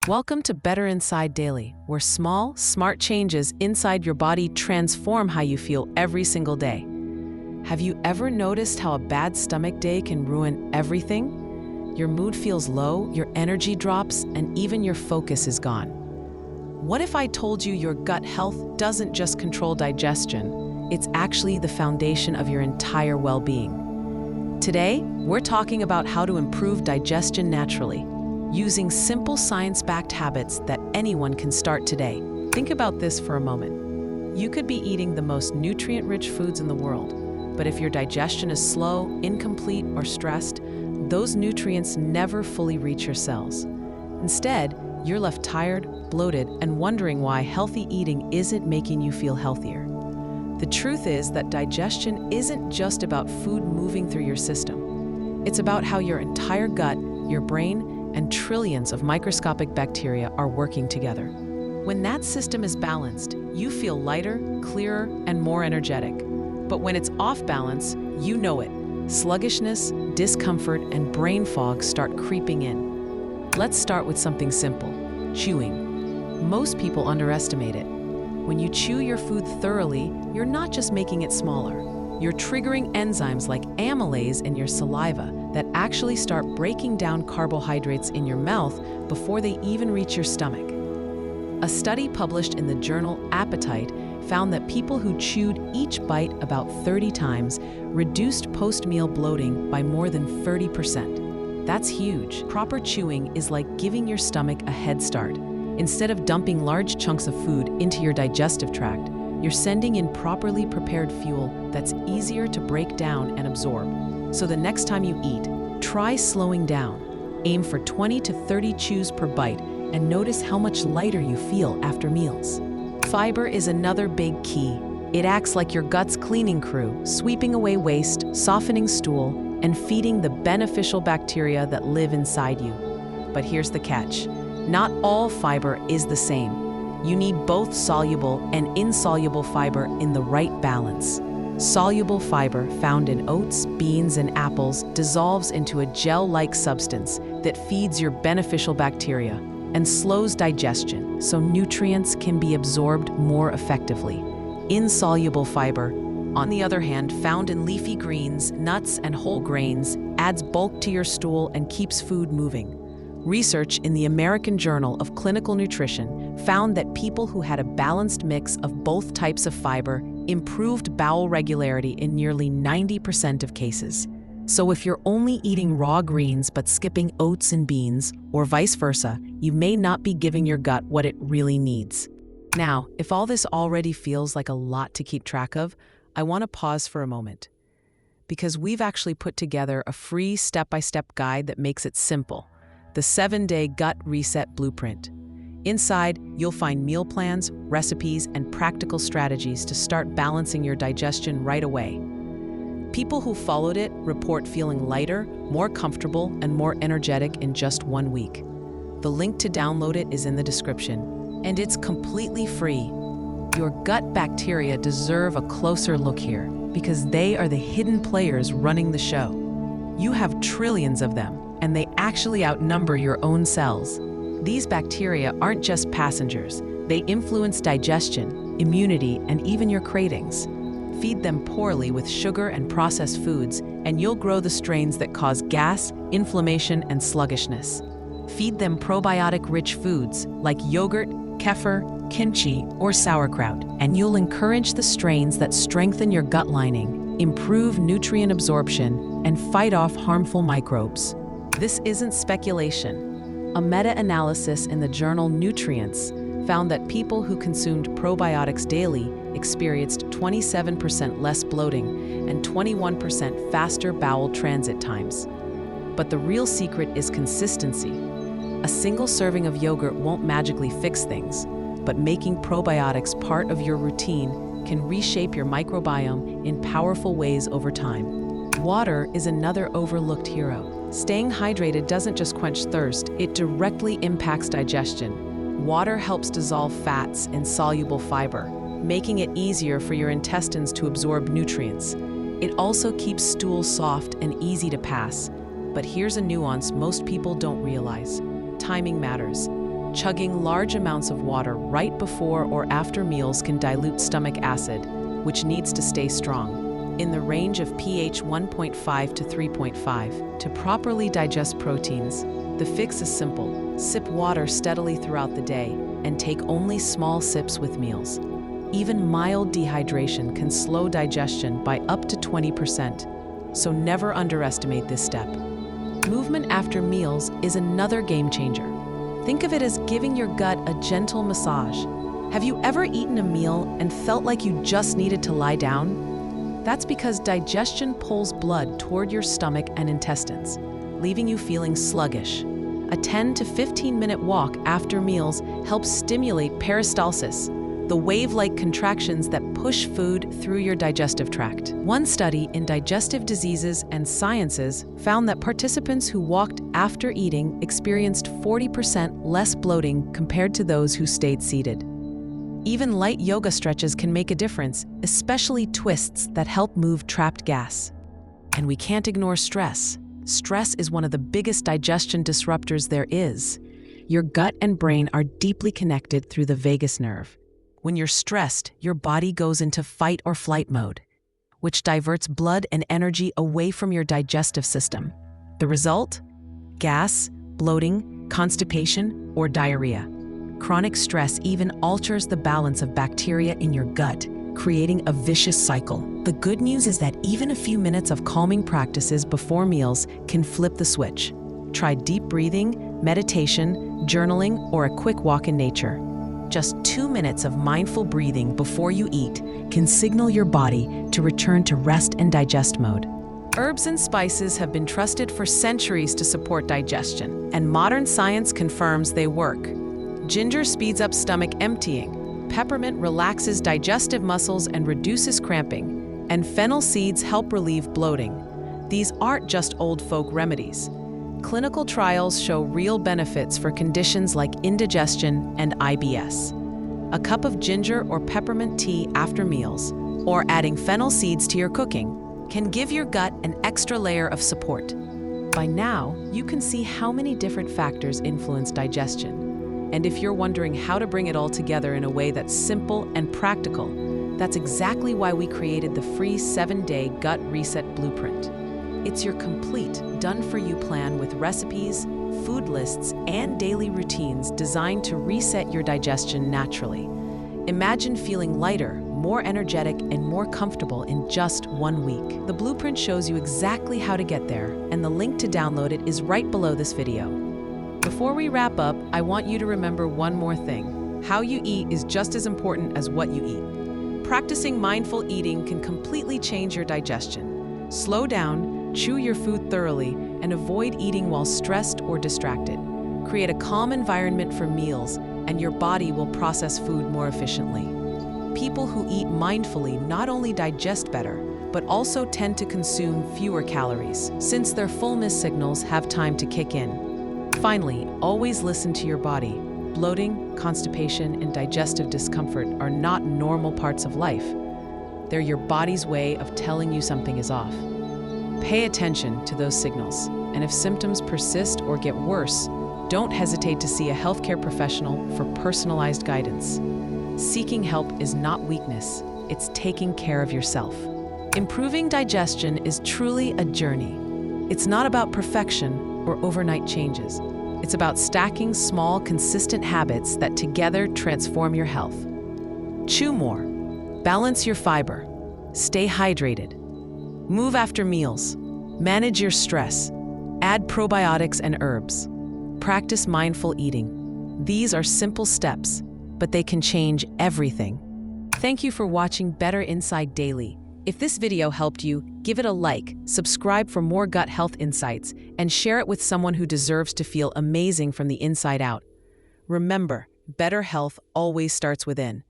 Welcome to Better Inside Daily, where small, smart changes inside your body transform how you feel every single day. Have you ever noticed how a bad stomach day can ruin everything? Your mood feels low, your energy drops, and even your focus is gone. What if I told you your gut health doesn't just control digestion, it's actually the foundation of your entire well-being? Today, we're talking about how to improve digestion naturally, using simple science-backed habits that anyone can start today. Think about this for a moment. You could be eating the most nutrient-rich foods in the world, but if your digestion is slow, incomplete, or stressed, those nutrients never fully reach your cells. Instead, you're left tired, bloated, and wondering why healthy eating isn't making you feel healthier. The truth is that digestion isn't just about food moving through your system. It's about how your entire gut, your brain, and trillions of microscopic bacteria are working together. When that system is balanced, you feel lighter, clearer, and more energetic. But when it's off balance, you know it. Sluggishness, discomfort, and brain fog start creeping in. Let's start with something simple: chewing. Most people underestimate it. When you chew your food thoroughly, you're not just making it smaller. You're triggering enzymes like amylase in your saliva that actually start breaking down carbohydrates in your mouth before they even reach your stomach. A study published in the journal Appetite found that people who chewed each bite about 30 times reduced post-meal bloating by more than 30%. That's huge. Proper chewing is like giving your stomach a head start. Instead of dumping large chunks of food into your digestive tract, you're sending in properly prepared fuel that's easier to break down and absorb. So the next time you eat, try slowing down. Aim for 20 to 30 chews per bite and notice how much lighter you feel after meals. Fiber is another big key. It acts like your gut's cleaning crew, sweeping away waste, softening stool, and feeding the beneficial bacteria that live inside you. But here's the catch. Not all fiber is the same. You need both soluble and insoluble fiber in the right balance. Soluble fiber found in oats, beans, and apples dissolves into a gel-like substance that feeds your beneficial bacteria and slows digestion so nutrients can be absorbed more effectively. Insoluble fiber, on the other hand, found in leafy greens, nuts, and whole grains, adds bulk to your stool and keeps food moving. Research in the American Journal of Clinical Nutrition found that people who had a balanced mix of both types of fiber improved bowel regularity in nearly 90% of cases. So if you're only eating raw greens but skipping oats and beans, or vice versa, you may not be giving your gut what it really needs. Now, if all this already feels like a lot to keep track of, I want to pause for a moment. Because we've actually put together a free step-by-step guide that makes it simple. The 7-Day Gut Reset Blueprint. Inside, you'll find meal plans, recipes, and practical strategies to start balancing your digestion right away. People who followed it report feeling lighter, more comfortable, and more energetic in just 1 week. The link to download it is in the description, and it's completely free. Your gut bacteria deserve a closer look here because they are the hidden players running the show. You have trillions of them, and they actually outnumber your own cells. These bacteria aren't just passengers. They influence digestion, immunity, and even your cravings. Feed them poorly with sugar and processed foods, and you'll grow the strains that cause gas, inflammation, and sluggishness. Feed them probiotic-rich foods like yogurt, kefir, kimchi, or sauerkraut, and you'll encourage the strains that strengthen your gut lining, improve nutrient absorption, and fight off harmful microbes. This isn't speculation. A meta-analysis in the journal Nutrients found that people who consumed probiotics daily experienced 27% less bloating and 21% faster bowel transit times. But the real secret is consistency. A single serving of yogurt won't magically fix things, but making probiotics part of your routine can reshape your microbiome in powerful ways over time. Water is another overlooked hero. Staying hydrated doesn't just quench thirst, it directly impacts digestion. Water helps dissolve fats in soluble fiber, making it easier for your intestines to absorb nutrients. It also keeps stool soft and easy to pass. But here's a nuance most people don't realize. Timing matters. Chugging large amounts of water right before or after meals can dilute stomach acid, which needs to stay strong, in the range of pH 1.5 to 3.5. To properly digest proteins, the fix is simple. Sip water steadily throughout the day and take only small sips with meals. Even mild dehydration can slow digestion by up to 20%, so never underestimate this step. Movement after meals is another game changer. Think of it as giving your gut a gentle massage. Have you ever eaten a meal and felt like you just needed to lie down? That's because digestion pulls blood toward your stomach and intestines, leaving you feeling sluggish. A 10 to 15-minute walk after meals helps stimulate peristalsis, the wave-like contractions that push food through your digestive tract. One study in Digestive Diseases and Sciences found that participants who walked after eating experienced 40% less bloating compared to those who stayed seated. Even light yoga stretches can make a difference, especially twists that help move trapped gas. And we can't ignore stress. Stress is one of the biggest digestion disruptors there is. Your gut and brain are deeply connected through the vagus nerve. When you're stressed, your body goes into fight or flight mode, which diverts blood and energy away from your digestive system. The result? Gas, bloating, constipation, or diarrhea. Chronic stress even alters the balance of bacteria in your gut, creating a vicious cycle. The good news is that even a few minutes of calming practices before meals can flip the switch. Try deep breathing, meditation, journaling, or a quick walk in nature. Just 2 minutes of mindful breathing before you eat can signal your body to return to rest and digest mode. Herbs and spices have been trusted for centuries to support digestion, and modern science confirms they work. Ginger speeds up stomach emptying, peppermint relaxes digestive muscles and reduces cramping, and fennel seeds help relieve bloating. These aren't just old folk remedies. Clinical trials show real benefits for conditions like indigestion and IBS. A cup of ginger or peppermint tea after meals, or adding fennel seeds to your cooking, can give your gut an extra layer of support. By now, you can see how many different factors influence digestion. And if you're wondering how to bring it all together in a way that's simple and practical, that's exactly why we created the free 7-day Gut Reset Blueprint. It's your complete, done-for-you plan with recipes, food lists, and daily routines designed to reset your digestion naturally. Imagine feeling lighter, more energetic, and more comfortable in just 1 week. The blueprint shows you exactly how to get there, and the link to download it is right below this video. Before we wrap up, I want you to remember one more thing. How you eat is just as important as what you eat. Practicing mindful eating can completely change your digestion. Slow down, chew your food thoroughly, and avoid eating while stressed or distracted. Create a calm environment for meals, and your body will process food more efficiently. People who eat mindfully not only digest better, but also tend to consume fewer calories, since their fullness signals have time to kick in. Finally, always listen to your body. Bloating, constipation, and digestive discomfort are not normal parts of life. They're your body's way of telling you something is off. Pay attention to those signals, and if symptoms persist or get worse, don't hesitate to see a healthcare professional for personalized guidance. Seeking help is not weakness, it's taking care of yourself. Improving digestion is truly a journey. It's not about perfection or overnight changes. It's about stacking small, consistent habits that together transform your health. Chew more, balance your fiber, stay hydrated, move after meals, manage your stress, add probiotics and herbs, practice mindful eating. These are simple steps, but they can change everything. Thank you for watching Better Inside Daily. If this video helped you, give it a like, subscribe for more gut health insights, and share it with someone who deserves to feel amazing from the inside out. Remember, better health always starts within.